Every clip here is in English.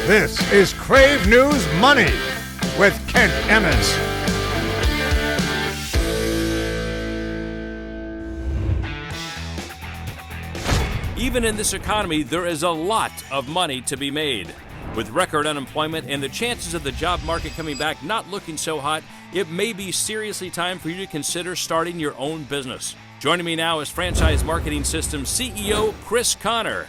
This is Crave News Money with Kent Emmons. Even in this economy, there is a lot of money to be made. With record unemployment and the chances of the job market coming back not looking so hot, it may be seriously time for you to consider starting your own business. Joining me now is Franchise Marketing Systems CEO Chris Connor.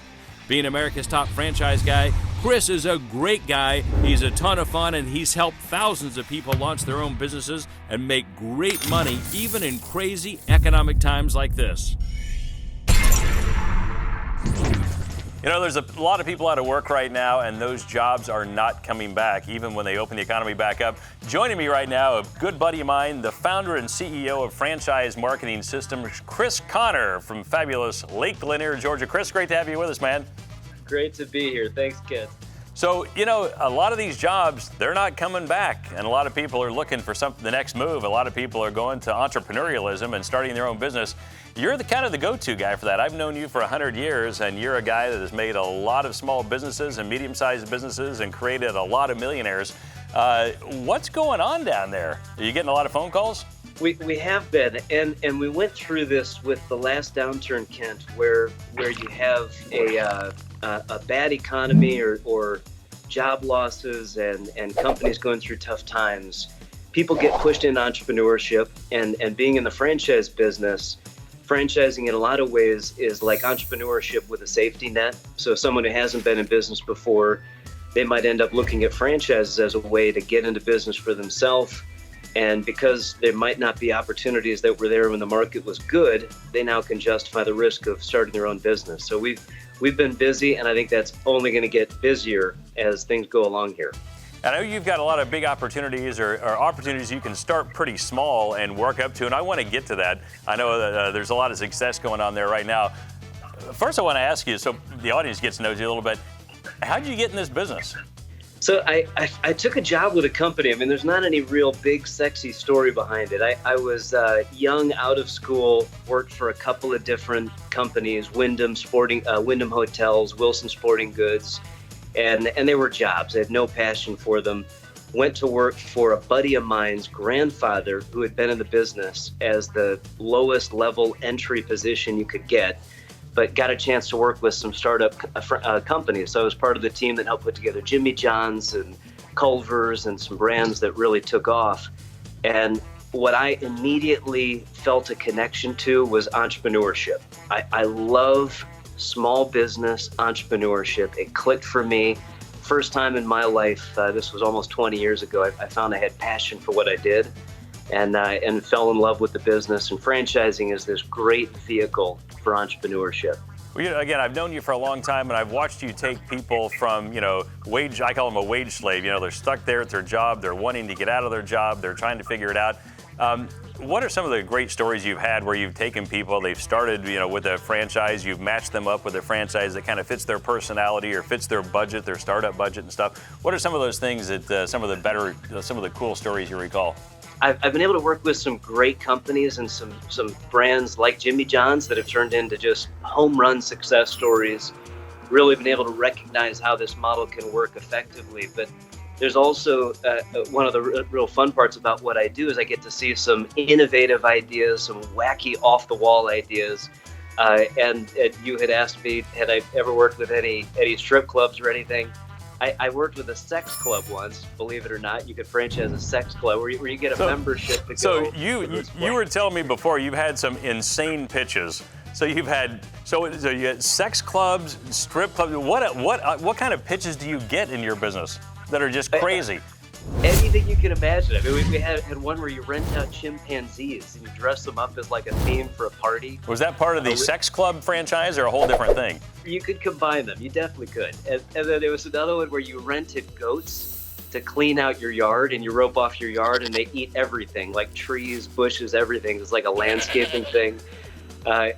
Being America's top franchise guy, Chris is a great guy. He's a ton of fun, and he's helped thousands of people launch their own businesses and make great money, even in crazy economic times like this. You know, there's a lot of people out of work right now, and those jobs are not coming back, even when they open the economy back up. Joining me right now, a good buddy of mine, the founder and CEO of Franchise Marketing Systems, Chris Connor from fabulous Lake Lanier, Georgia. Chris, great to have you with us, man. Great to be here. Thanks, Kent. So, you know, a lot of these jobs, they're not coming back, and a lot of people are looking for the next move. A lot of people are going to entrepreneurialism and starting their own business. You're the kind of the go-to guy for that. I've known you for 100 years, and you're a guy that has made a lot of small businesses and medium-sized businesses and created a lot of millionaires. What's going on down there? Are you getting a lot of phone calls? We have been, and we went through this with the last downturn, Kent, where you have a bad economy or job losses and companies going through tough times. People get pushed into entrepreneurship, and being in the franchise business, franchising in a lot of ways is like entrepreneurship with a safety net. So someone who hasn't been in business before, they might end up looking at franchises as a way to get into business for themselves. And because there might not be opportunities that were there when the market was good, they now can justify the risk of starting their own business. So we've been busy, and I think that's only going to get busier as things go along here. I know you've got a lot of big opportunities or opportunities you can start pretty small and work up to, and I want to get to that. I know that there's a lot of success going on there right now. First, I want to ask you, so the audience gets to know you a little bit, how did you get in this business? So I took a job with a company. I mean, there's not any real big, sexy story behind it. I was young, out of school, worked for a couple of different companies, Wyndham Hotels, Wilson Sporting Goods, and they were jobs. I had no passion for them. Went to work for a buddy of mine's grandfather who had been in the business as the lowest level entry position you could get, but got a chance to work with some startup companies. So I was part of the team that helped put together Jimmy John's and Culver's and some brands that really took off. And what I immediately felt a connection to was entrepreneurship. I love small business entrepreneurship. It clicked for me. First time in my life, this was almost 20 years ago, I found I had passion for what I did and fell in love with the business. And franchising is this great vehicle for entrepreneurship. Well, again, I've known you for a long time, and I've watched you take people from, I call them a wage slave. They're stuck there at their job. They're wanting to get out of their job. They're trying to figure it out. What are some of the great stories you've had where you've taken people, they've started, with a franchise, you've matched them up with a franchise that kind of fits their personality or fits their budget, their startup budget and stuff? What are some of those things that some of the cool stories you recall? I've been able to work with some great companies and some brands like Jimmy John's that have turned into just home run success stories. Really been able to recognize how this model can work effectively. But there's also one of the real fun parts about what I do is I get to see some innovative ideas, some wacky off-the-wall ideas. And you had asked me, had I ever worked with any strip clubs or anything? I worked with a sex club once, believe it or not. You could franchise a sex club where you get a membership to go. So you were telling me before you've had some insane pitches. So you had sex clubs, strip clubs. What kind of pitches do you get in your business that are just crazy? Anything you can imagine. I mean, we had one where you rent out chimpanzees and you dress them up as like a theme for a party. Was that part of the sex club franchise or a whole different thing? You could combine them. You definitely could. And then there was another one where you rented goats to clean out your yard, and you rope off your yard and they eat everything, like trees, bushes, everything. It's like a landscaping thing. I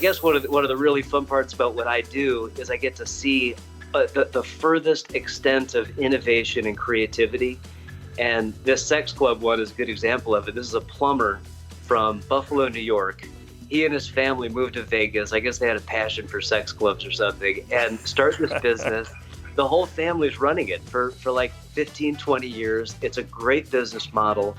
guess one of the really fun parts about what I do is I get to see the furthest extent of innovation and creativity. And this sex club one is a good example of it. This is a plumber from Buffalo, New York. He and his family moved to Vegas. I guess they had a passion for sex clubs or something, and start this business. the whole family's running it for like 15, 20 years. It's a great business model.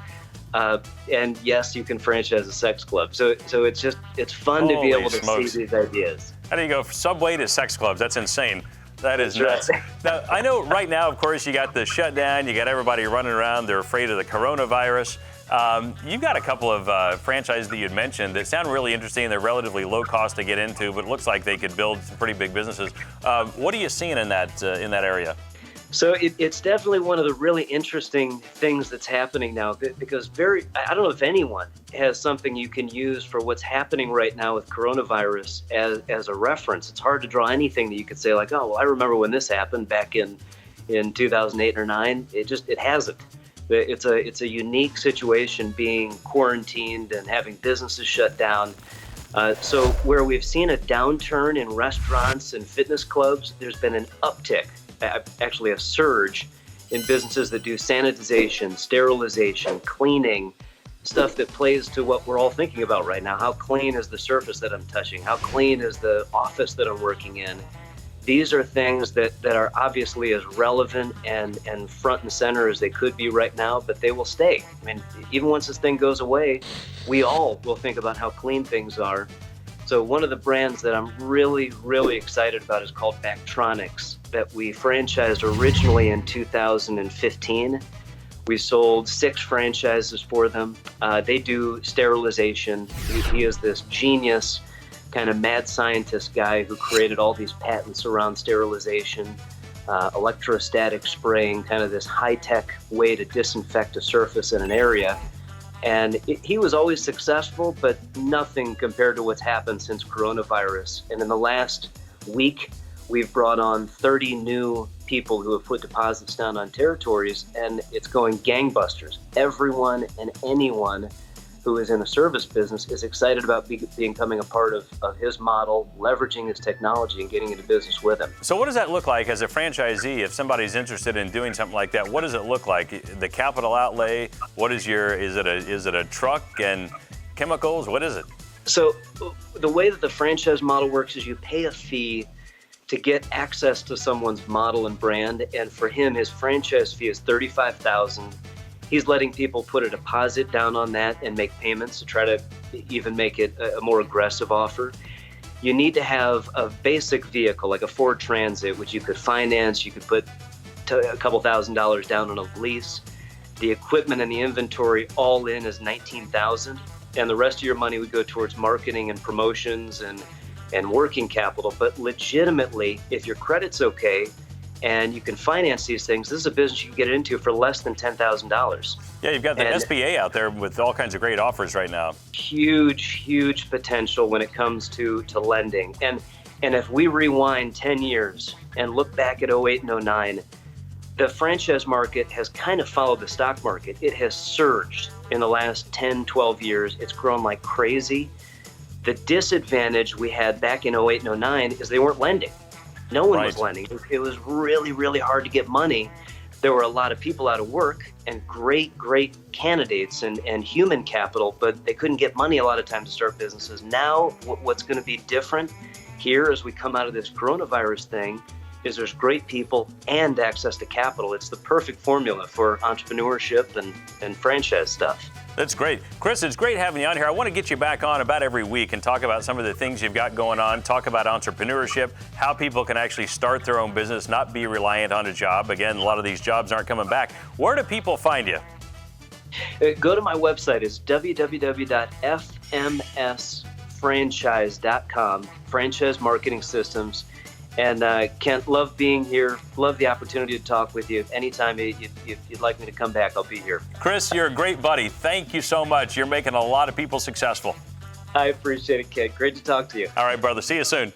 And yes, you can franchise a sex club. So it's fun to be able to see these ideas. How do you go from Subway to sex clubs? That's insane. That is nuts. Now, I know right now, of course, you got the shutdown. You got everybody running around. They're afraid of the coronavirus. You've got a couple of franchises that you'd mentioned that sound really interesting. They're relatively low cost to get into, but it looks like they could build some pretty big businesses. What are you seeing in that area? So it's definitely one of the really interesting things that's happening now, because I don't know if anyone has something you can use for what's happening right now with coronavirus as a reference. It's hard to draw anything that you could say like, oh, well, I remember when this happened back in 2008 or 9. It hasn't. It's a unique situation being quarantined and having businesses shut down. So where we've seen a downturn in restaurants and fitness clubs, there's been an uptick. Actually a surge in businesses that do sanitization, sterilization, cleaning, stuff that plays to what we're all thinking about right now. How clean is the surface that I'm touching? How clean is the office that I'm working in? These are things that are obviously as relevant and front and center as they could be right now, but they will stay. I mean, even once this thing goes away, we all will think about how clean things are. So one of the brands that I'm really, really excited about is called Bactronics, that we franchised originally in 2015. We sold 6 franchises for them. They do sterilization. He is this genius, kind of mad scientist guy who created all these patents around sterilization, electrostatic spraying, kind of this high-tech way to disinfect a surface in an area. And he was always successful, but nothing compared to what's happened since coronavirus. And in the last week, we've brought on 30 new people who have put deposits down on territories, and it's going gangbusters. Everyone and anyone who is in a service business is excited about becoming a part of his model, leveraging his technology and getting into business with him. So what does that look like as a franchisee? If somebody's interested in doing something like that, what does it look like? The capital outlay, is it a truck and chemicals? What is it? So the way that the franchise model works is you pay a fee to get access to someone's model and brand. And for him, his franchise fee is $35,000. He's letting people put a deposit down on that and make payments to try to even make it a more aggressive offer. You need to have a basic vehicle like a Ford Transit, which you could finance. You could put a couple $1,000s down on a lease. The equipment and the inventory all in is $19,000, and the rest of your money would go towards marketing and promotions and working capital. But legitimately, if your credit's okay, and you can finance these things, this is a business you can get into for less than $10,000. Yeah, you've got the SBA out there with all kinds of great offers right now. Huge potential when it comes to lending. And if we rewind 10 years and look back at 08 and 09, the franchise market has kind of followed the stock market. It has surged in the last 10, 12 years. It's grown like crazy. The disadvantage we had back in 08 and 09 is they weren't lending. No one was lending. It was really, really hard to get money. There were a lot of people out of work and great candidates and human capital, but they couldn't get money a lot of times to start businesses. Now, what's going to be different here as we come out of this coronavirus thing is there's great people and access to capital. It's the perfect formula for entrepreneurship and franchise stuff. That's great. Chris, it's great having you on here. I want to get you back on about every week and talk about some of the things you've got going on, talk about entrepreneurship, how people can actually start their own business, not be reliant on a job. Again, a lot of these jobs aren't coming back. Where do people find you? Go to my website. It's www.fmsfranchise.com, Franchise Marketing Systems. And Kent, love being here. Love the opportunity to talk with you. Anytime you'd like me to come back, I'll be here. Chris, you're a great buddy. Thank you so much. You're making a lot of people successful. I appreciate it, Kent. Great to talk to you. All right, brother. See you soon.